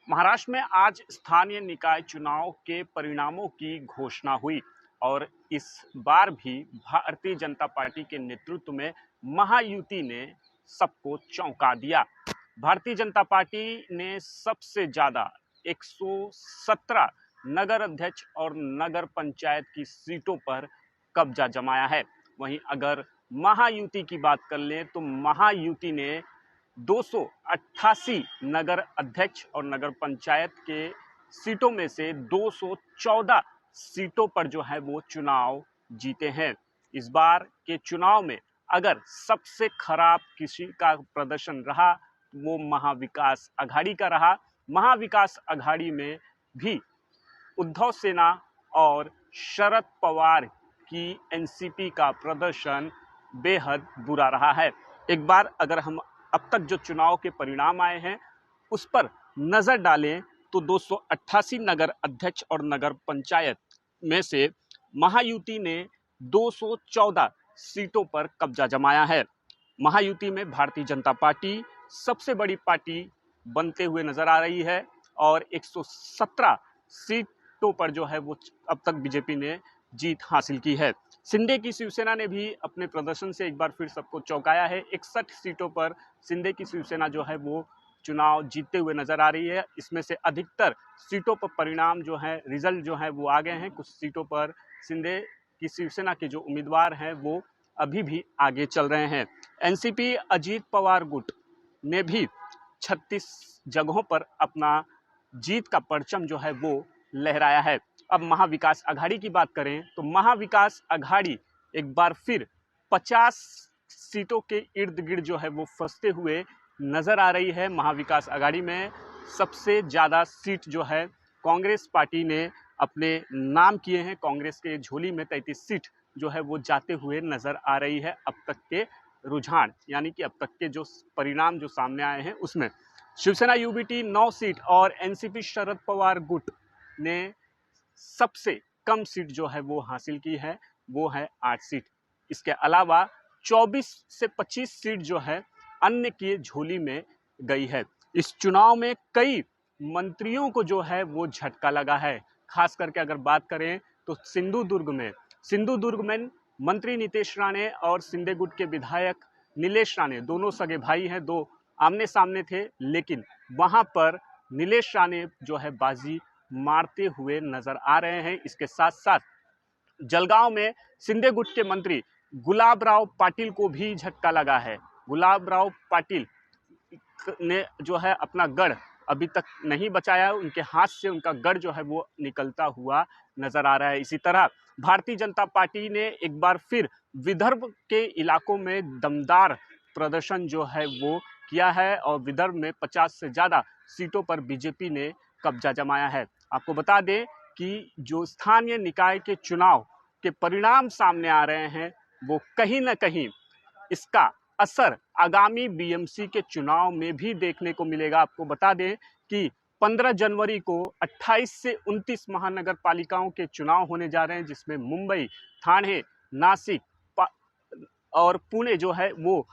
महाराष्ट्र में आज स्थानीय निकाय चुनाव के परिणामों की घोषणा हुई और इस बार भी भारतीय जनता पार्टी के नेतृत्व में महायुति ने सबको चौंका दिया। भारतीय जनता पार्टी ने सबसे ज्यादा 117 नगर अध्यक्ष और नगर पंचायत की सीटों पर कब्जा जमाया है। वहीं अगर महायुति की बात कर लें तो महायुति ने 288 नगर अध्यक्ष और नगर पंचायत के सीटों में से 214 सीटों पर जो है वो चुनाव जीते हैं। इस बार के चुनाव में अगर सबसे खराब किसी का प्रदर्शन रहा वो महाविकास आघाड़ी का रहा। महाविकास आघाड़ी में भी उद्धव सेना और शरद पवार की एनसीपी का प्रदर्शन बेहद बुरा रहा है। एक बार अगर हम अब तक जो चुनाव के परिणाम आए हैं उस पर नजर डालें तो 288 नगर अध्यक्ष और नगर पंचायत में से महायुति ने 214 सीटों पर कब्जा जमाया है। महायुति में भारतीय जनता पार्टी सबसे बड़ी पार्टी बनते हुए नजर आ रही है और 117 सीटों पर जो है वो अब तक बीजेपी ने जीत हासिल की है। शिंदे की शिवसेना ने भी अपने प्रदर्शन से एक बार फिर सबको चौंकाया है। 61 सीटों पर शिंदे की शिवसेना जो है वो चुनाव जीतते हुए नजर आ रही है। इसमें से अधिकतर सीटों पर परिणाम जो है रिजल्ट जो है वो आ गए हैं। कुछ सीटों पर शिंदे की शिवसेना के जो उम्मीदवार हैं वो अभी भी आगे चल रहे हैं। एनसीपी अजीत पवार गुट ने भी 36 जगहों पर अपना जीत का परचम जो है वो लहराया है। अब महाविकास आघाड़ी की बात करें तो महाविकास आघाड़ी एक बार फिर 50 सीटों के इर्द गिर्द जो है वो फंसते हुए नजर आ रही है। महाविकास आघाड़ी में सबसे ज्यादा सीट जो है कांग्रेस पार्टी ने अपने नाम किए हैं। कांग्रेस के झोली में 33 सीट जो है वो जाते हुए नजर आ रही है। अब तक के रुझान यानी कि अब तक के जो परिणाम जो सामने आए हैं उसमें शिवसेना यूबीटी 9 सीट और एनसीपी शरद पवार गुट ने सबसे कम सीट जो है वो हासिल की है, वो है 8 सीट। इसके अलावा 24 से 25 सीट जो है अन्य की झोली में गई है। इस चुनाव में कई मंत्रियों को जो है वो झटका लगा है। खास करके अगर बात करें तो सिंधुदुर्ग में मंत्री नितेश राणे और शिंदे गुट के विधायक नीलेश राणे दोनों सगे भाई हैं, दो आमने सामने थे, लेकिन वहां पर नीलेश राणे जो है बाजी मारते हुए नजर आ रहे हैं। इसके साथ साथ जलगांव में शिंदे गुट के मंत्री गुलाबराव पाटिल को भी झटका लगा है। गुलाबराव पाटिल ने जो है अपना गढ़ अभी तक नहीं बचाया, उनके हाथ से उनका गढ़ जो है वो निकलता हुआ नजर आ रहा है। इसी तरह भारतीय जनता पार्टी ने एक बार फिर विदर्भ के इलाकों में दमदार प्रदर्शन जो है वो किया है और विदर्भ में 50 से ज्यादा सीटों पर बीजेपी ने कब्जा जमाया है। आपको बता दें कि जो स्थानीय निकाय के चुनाव के परिणाम सामने आ रहे हैं वो कहीं ना कहीं इसका असर आगामी बीएमसी के चुनाव में भी देखने को मिलेगा। आपको बता दें कि 15 जनवरी को 28 से 29 महानगर पालिकाओं के चुनाव होने जा रहे हैं, जिसमें मुंबई, ठाणे, नासिक और पुणे जो है वो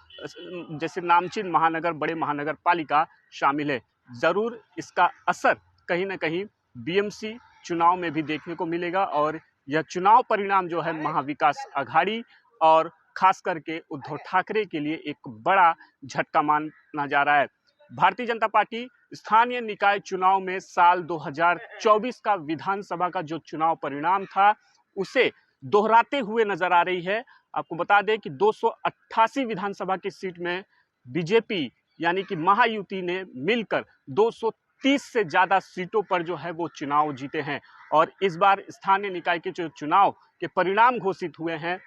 जैसे नामचीन महानगर, बड़े महानगर पालिका शामिल है। जरूर इसका असर कहीं ना कहीं बीएमसी चुनाव में भी देखने को मिलेगा और यह चुनाव परिणाम जो है महाविकास आघाड़ी और खास करके उद्धव ठाकरे के लिए एक बड़ा झटका माना जा रहा है। भारतीय जनता पार्टी स्थानीय निकाय चुनाव में साल 2024 का विधानसभा का जो चुनाव परिणाम था उसे दोहराते हुए नजर आ रही है। आपको बता दें कि 288 विधानसभा की सीट में बीजेपी यानी कि महायुति ने मिलकर 230 से ज्यादा सीटों पर जो है वो चुनाव जीते हैं और इस बार स्थानीय निकाय के जो चुनाव के परिणाम घोषित हुए हैं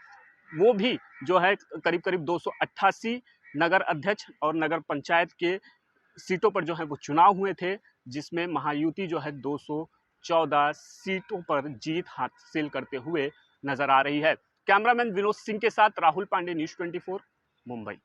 वो भी जो है करीब करीब 288 नगर अध्यक्ष और नगर पंचायत के सीटों पर जो है वो चुनाव हुए थे, जिसमें महायुति जो है 214 सीटों पर जीत हासिल करते हुए नजर आ रही है। कैमरामैन विनोद सिंह के साथ राहुल पांडे, न्यूज़ 24, मुंबई।